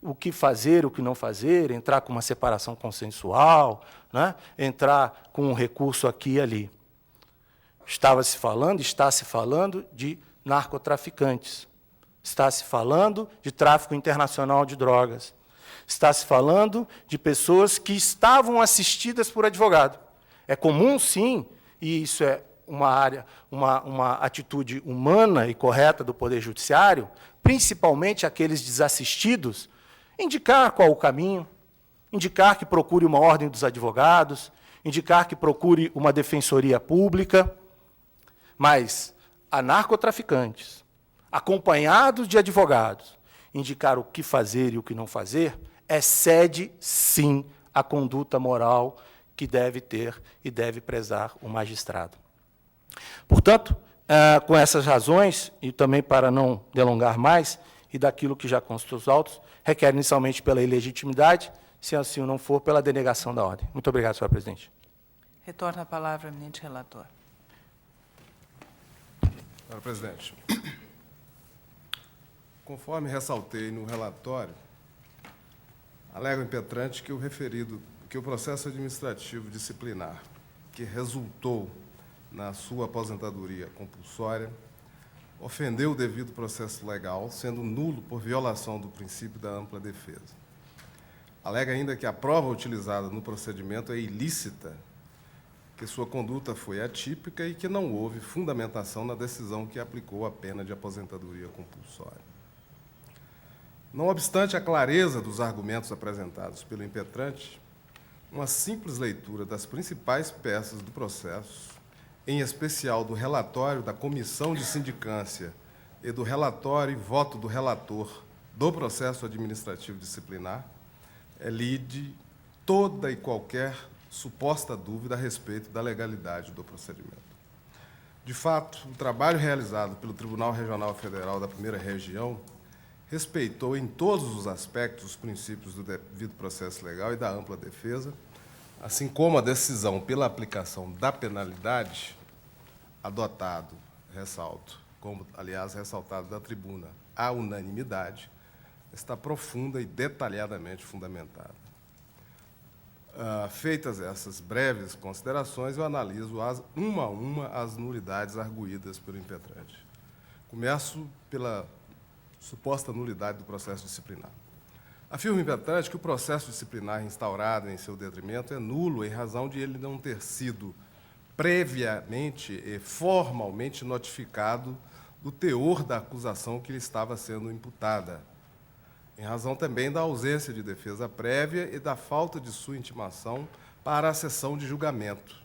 o que fazer, o que não fazer, entrar com uma separação consensual, né? Entrar com um recurso aqui e ali. Está se falando de narcotraficantes. Está se falando de tráfico internacional de drogas. Está se falando de pessoas que estavam assistidas por advogado. É comum, sim, e isso é uma atitude humana e correta do Poder Judiciário, principalmente aqueles desassistidos, indicar qual o caminho, indicar que procure uma ordem dos advogados, indicar que procure uma defensoria pública, mas a narcotraficantes, acompanhados de advogados, indicar o que fazer e o que não fazer, excede, sim, a conduta moral que deve ter e deve prezar o magistrado. Portanto, com essas razões, e também para não delongar mais, e daquilo que já consta os autos, requer inicialmente pela ilegitimidade, se assim não for, pela denegação da ordem. Muito obrigado, senhora presidente. Retorna a palavra ao eminente relator. Senhora presidente, conforme ressaltei no relatório, alega o impetrante que o processo administrativo disciplinar que resultou na sua aposentadoria compulsória ofendeu o devido processo legal, sendo nulo por violação do princípio da ampla defesa. Alega ainda que a prova utilizada no procedimento é ilícita, que sua conduta foi atípica e que não houve fundamentação na decisão que aplicou a pena de aposentadoria compulsória. Não obstante a clareza dos argumentos apresentados pelo impetrante, uma simples leitura das principais peças do processo, em especial do relatório da Comissão de Sindicância e do relatório e voto do relator do processo administrativo disciplinar, elide toda e qualquer suposta dúvida a respeito da legalidade do procedimento. De fato, o trabalho realizado pelo Tribunal Regional Federal da Primeira Região respeitou em todos os aspectos os princípios do devido processo legal e da ampla defesa, assim como a decisão pela aplicação da penalidade, adotado, ressalto, como, aliás, ressaltado da tribuna, à unanimidade, está profunda e detalhadamente fundamentada. Feitas essas breves considerações, eu analiso uma a uma as nulidades arguídas pelo impetrante. Começo pela suposta nulidade do processo disciplinar. Afirma o impetrante que o processo disciplinar instaurado em seu detrimento é nulo em razão de ele não ter sido previamente e formalmente notificado do teor da acusação que lhe estava sendo imputada, em razão também da ausência de defesa prévia e da falta de sua intimação para a sessão de julgamento,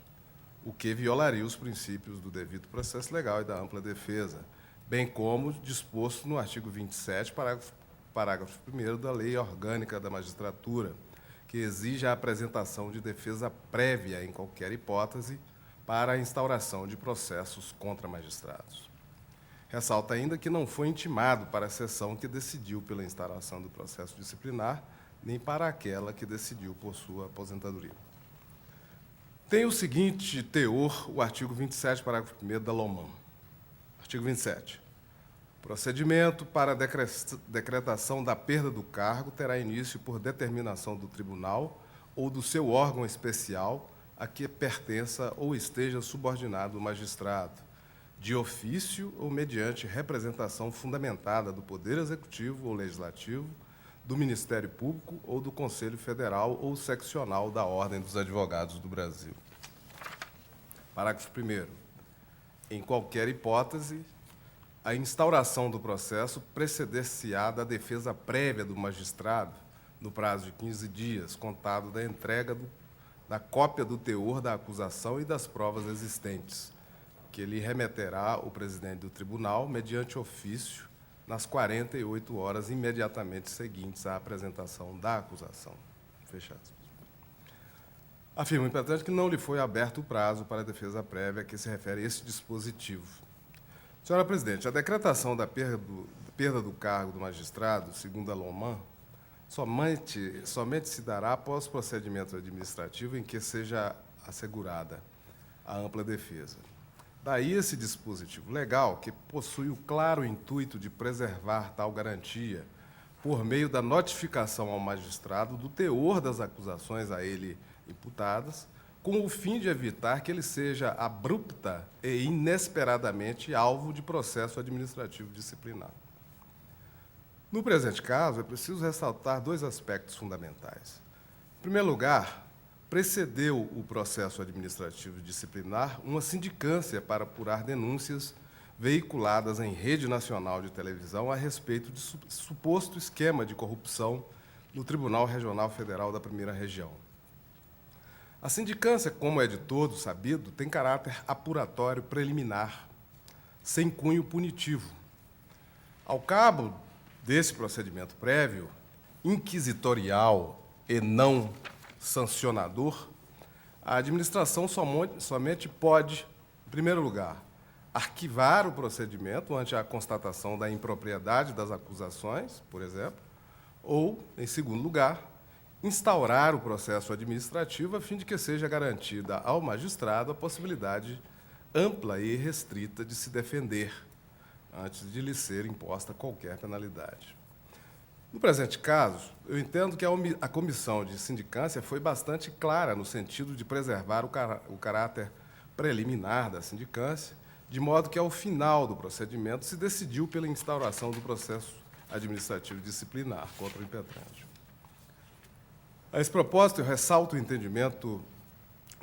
o que violaria os princípios do devido processo legal e da ampla defesa, bem como disposto no artigo 27, parágrafo 1º da Lei Orgânica da Magistratura, que exige a apresentação de defesa prévia, em qualquer hipótese, para a instauração de processos contra magistrados. Ressalta ainda que não foi intimado para a sessão que decidiu pela instauração do processo disciplinar, nem para aquela que decidiu por sua aposentadoria. Tem o seguinte teor, o artigo 27, parágrafo 1º da LOMAN. Artigo 27. Procedimento para decretação da perda do cargo terá início por determinação do tribunal ou do seu órgão especial a que pertença ou esteja subordinado o magistrado, de ofício ou mediante representação fundamentada do Poder Executivo ou Legislativo, do Ministério Público ou do Conselho Federal ou seccional da Ordem dos Advogados do Brasil. Parágrafo 1º. em qualquer hipótese, a instauração do processo preceder-se-á da defesa prévia do magistrado, no prazo de 15 dias, contado da entrega da cópia do teor da acusação e das provas existentes, que ele remeterá ao presidente do tribunal, mediante ofício, nas 48 horas imediatamente seguintes à apresentação da acusação. Fecha aspas. Afirma o impetrante que não lhe foi aberto o prazo para a defesa prévia a que se refere esse dispositivo. Senhora Presidente, a decretação da perda do cargo do magistrado, segundo a LOMAN, somente se dará após procedimento administrativo em que seja assegurada a ampla defesa. Daí esse dispositivo legal, que possui o claro intuito de preservar tal garantia por meio da notificação ao magistrado do teor das acusações a ele imputadas, com o fim de evitar que ele seja abrupta e inesperadamente alvo de processo administrativo disciplinar. No presente caso, é preciso ressaltar dois aspectos fundamentais. Em primeiro lugar, precedeu o processo administrativo disciplinar uma sindicância para apurar denúncias veiculadas em rede nacional de televisão a respeito de suposto esquema de corrupção no Tribunal Regional Federal da Primeira Região. A sindicância, como é de todos sabido, tem caráter apuratório preliminar, sem cunho punitivo. Ao cabo desse procedimento prévio, inquisitorial e não sancionador, a administração somente pode, em primeiro lugar, arquivar o procedimento ante a constatação da impropriedade das acusações, por exemplo, ou, em segundo lugar, instaurar o processo administrativo a fim de que seja garantida ao magistrado a possibilidade ampla e restrita de se defender, antes de lhe ser imposta qualquer penalidade. No presente caso, eu entendo que a comissão de sindicância foi bastante clara no sentido de preservar o caráter preliminar da sindicância, de modo que, ao final do procedimento, se decidiu pela instauração do processo administrativo disciplinar contra o impetrante. A esse propósito, eu ressalto o entendimento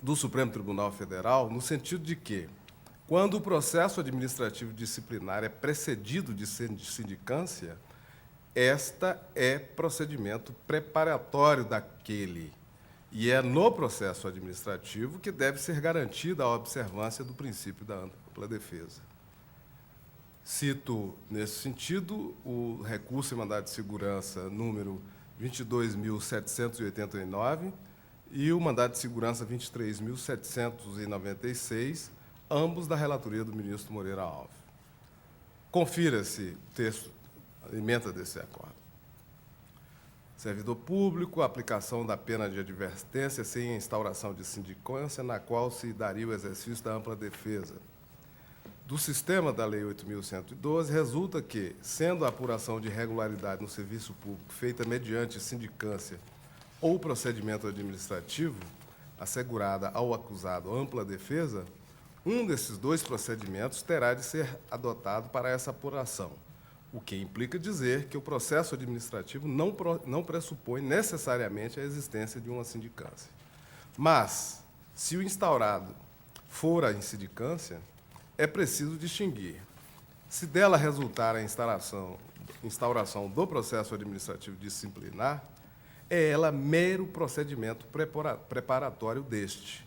do Supremo Tribunal Federal no sentido de que, quando o processo administrativo disciplinar é precedido de sindicância, esta é procedimento preparatório daquele, e é no processo administrativo que deve ser garantida a observância do princípio da ampla defesa. Cito, nesse sentido, o recurso em mandado de segurança número 22.789 e o mandado de segurança 23.796, ambos da relatoria do ministro Moreira Alves. Confira-se o texto, a ementa desse acordo. Servidor público, aplicação da pena de advertência sem instauração de sindicância, na qual se daria o exercício da ampla defesa. Do sistema da Lei 8.112, resulta que, sendo a apuração de irregularidade no serviço público feita mediante sindicância ou procedimento administrativo, assegurada ao acusado ampla defesa, um desses dois procedimentos terá de ser adotado para essa apuração, o que implica dizer que o processo administrativo não pressupõe necessariamente a existência de uma sindicância. Mas, se o instaurado for a insindicância, é preciso distinguir se dela resultar a instauração do processo administrativo disciplinar, é ela mero procedimento preparatório deste.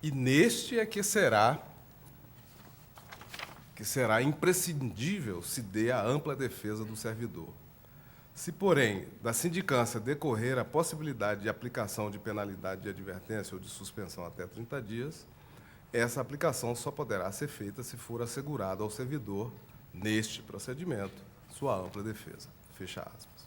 E neste é que será imprescindível se dê a ampla defesa do servidor. Se, porém, da sindicância decorrer a possibilidade de aplicação de penalidade de advertência ou de suspensão até 30 dias, essa aplicação só poderá ser feita se for assegurado ao servidor, neste procedimento, sua ampla defesa. Fecha aspas.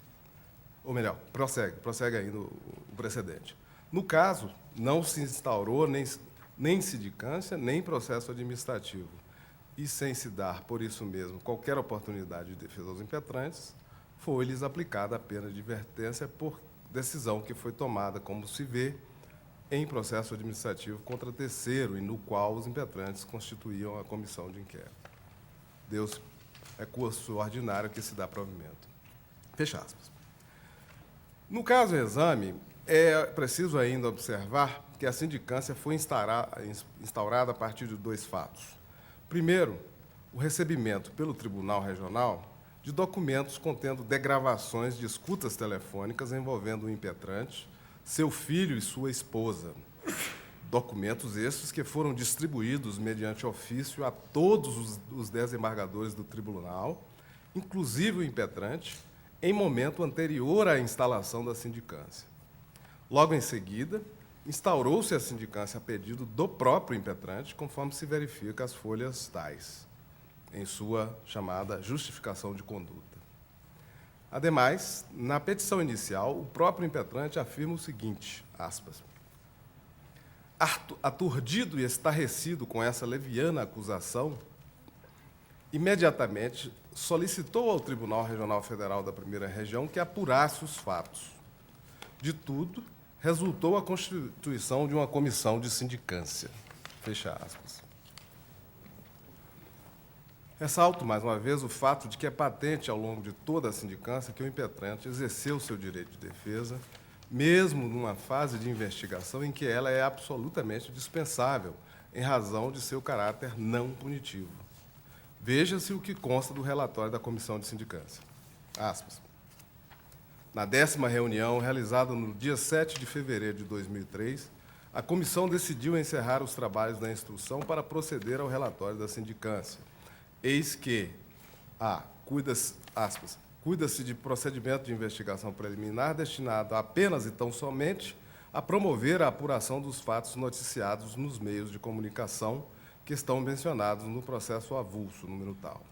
Ou melhor, prossegue ainda o precedente. No caso, não se instaurou nem sindicância, nem processo administrativo, e sem se dar, por isso mesmo, qualquer oportunidade de defesa aos impetrantes, foi-lhes aplicada a pena de advertência por decisão que foi tomada, como se vê, em processo administrativo contra terceiro, e no qual os impetrantes constituíam a comissão de inquérito. Deus é curso ordinário que se dá provimento. Fecha aspas. No caso do exame, é preciso ainda observar que a sindicância foi instaurada a partir de dois fatos. Primeiro, o recebimento pelo Tribunal Regional de documentos contendo degravações de escutas telefônicas envolvendo o impetrante, seu filho e sua esposa. Documentos estes que foram distribuídos mediante ofício a todos os desembargadores do tribunal, inclusive o impetrante, em momento anterior à instalação da sindicância. Logo em seguida, instaurou-se a sindicância a pedido do próprio impetrante, conforme se verifica as folhas tais, em sua chamada justificação de conduta. Ademais, na petição inicial, o próprio impetrante afirma o seguinte, aspas, aturdido e estarrecido com essa leviana acusação, imediatamente solicitou ao Tribunal Regional Federal da Primeira Região que apurasse os fatos. De tudo, resultou a constituição de uma comissão de sindicância. Fecha aspas. Ressalto, mais uma vez, o fato de que é patente ao longo de toda a sindicância que o impetrante exerceu seu direito de defesa, mesmo numa fase de investigação em que ela é absolutamente dispensável, em razão de seu caráter não punitivo. Veja-se o que consta do relatório da Comissão de Sindicância. Aspas. Na 10ª reunião, realizada no dia 7 de fevereiro de 2003, a comissão decidiu encerrar os trabalhos da instrução para proceder ao relatório da sindicância. Eis que cuida-se de procedimento de investigação preliminar destinado apenas e tão somente a promover a apuração dos fatos noticiados nos meios de comunicação que estão mencionados no processo avulso, número tal.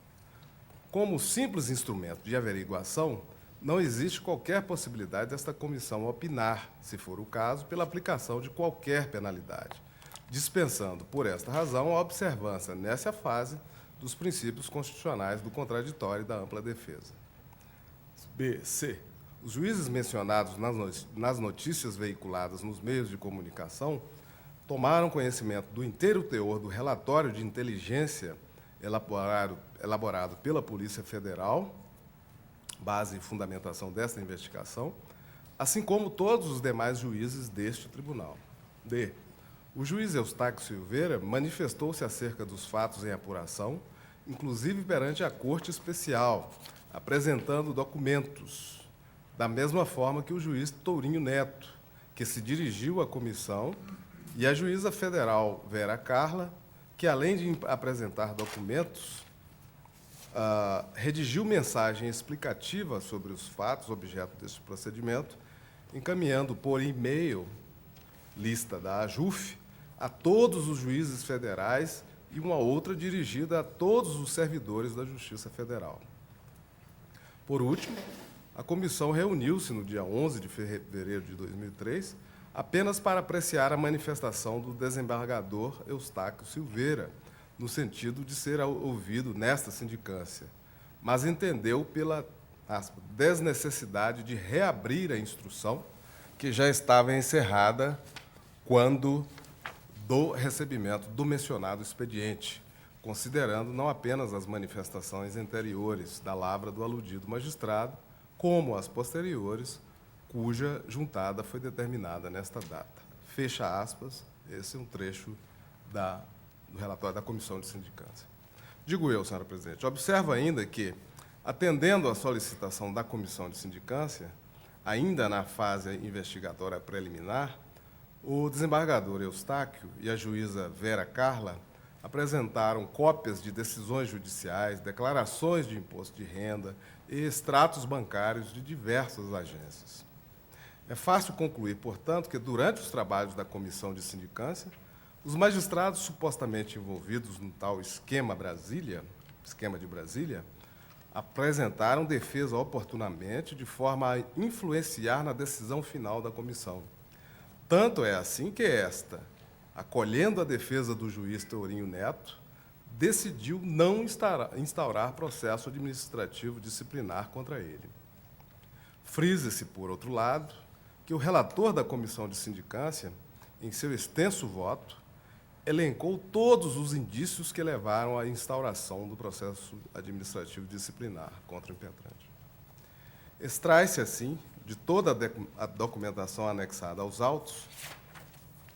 Como simples instrumento de averiguação, não existe qualquer possibilidade desta comissão opinar, se for o caso, pela aplicação de qualquer penalidade, dispensando, por esta razão, a observância, nessa fase, dos princípios constitucionais do contraditório e da ampla defesa. C. Os juízes mencionados nas notícias veiculadas nos meios de comunicação tomaram conhecimento do inteiro teor do relatório de inteligência elaborado pela Polícia Federal, base e fundamentação desta investigação, assim como todos os demais juízes deste tribunal. D. O juiz Eustáquio Silveira manifestou-se acerca dos fatos em apuração, inclusive perante a Corte Especial, apresentando documentos, da mesma forma que o juiz Tourinho Neto, que se dirigiu à comissão, e a juíza federal Vera Carla, que, além de apresentar documentos, redigiu mensagem explicativa sobre os fatos objeto deste procedimento, encaminhando por e-mail, lista da AJUF, a todos os juízes federais e uma outra dirigida a todos os servidores da Justiça Federal. Por último, a comissão reuniu-se no dia 11 de fevereiro de 2003, apenas para apreciar a manifestação do desembargador Eustáquio Silveira, no sentido de ser ouvido nesta sindicância, mas entendeu pela desnecessidade de reabrir a instrução, que já estava encerrada quando do recebimento do mencionado expediente, considerando não apenas as manifestações anteriores da lavra do aludido magistrado, como as posteriores, cuja juntada foi determinada nesta data. Fecha aspas, esse é um trecho do relatório da Comissão de Sindicância. Digo eu, senhora presidente, observo ainda que, atendendo à solicitação da Comissão de Sindicância, ainda na fase investigatória preliminar, o desembargador Eustáquio e a juíza Vera Carla apresentaram cópias de decisões judiciais, declarações de imposto de renda e extratos bancários de diversas agências. É fácil concluir, portanto, que durante os trabalhos da Comissão de Sindicância, os magistrados supostamente envolvidos no tal esquema de Brasília, apresentaram defesa oportunamente de forma a influenciar na decisão final da comissão. Tanto é assim que esta, acolhendo a defesa do juiz Tourinho Neto, decidiu não instaurar processo administrativo disciplinar contra ele. Frisa-se, por outro lado, que o relator da Comissão de Sindicância, em seu extenso voto, elencou todos os indícios que levaram à instauração do processo administrativo disciplinar contra o impetrante. Extrai-se, assim, de toda a documentação anexada aos autos,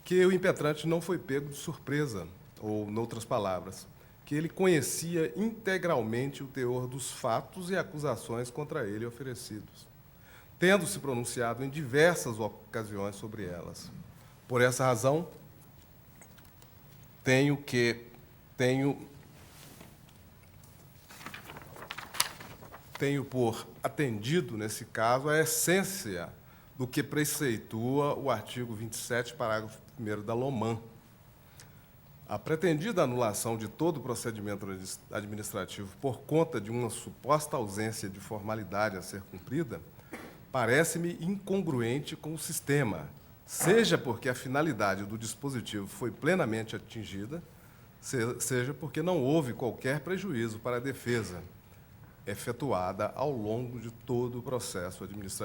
que o impetrante não foi pego de surpresa, ou, noutras palavras, que ele conhecia integralmente o teor dos fatos e acusações contra ele oferecidos, tendo se pronunciado em diversas ocasiões sobre elas. Por essa razão, tenho por atendido, nesse caso, a essência do que preceitua o artigo 27, parágrafo 1º da LOMAN. A pretendida anulação de todo procedimento administrativo por conta de uma suposta ausência de formalidade a ser cumprida parece-me incongruente com o sistema, seja porque a finalidade do dispositivo foi plenamente atingida, seja porque não houve qualquer prejuízo para a defesa efetuada ao longo de todo o processo administrativo.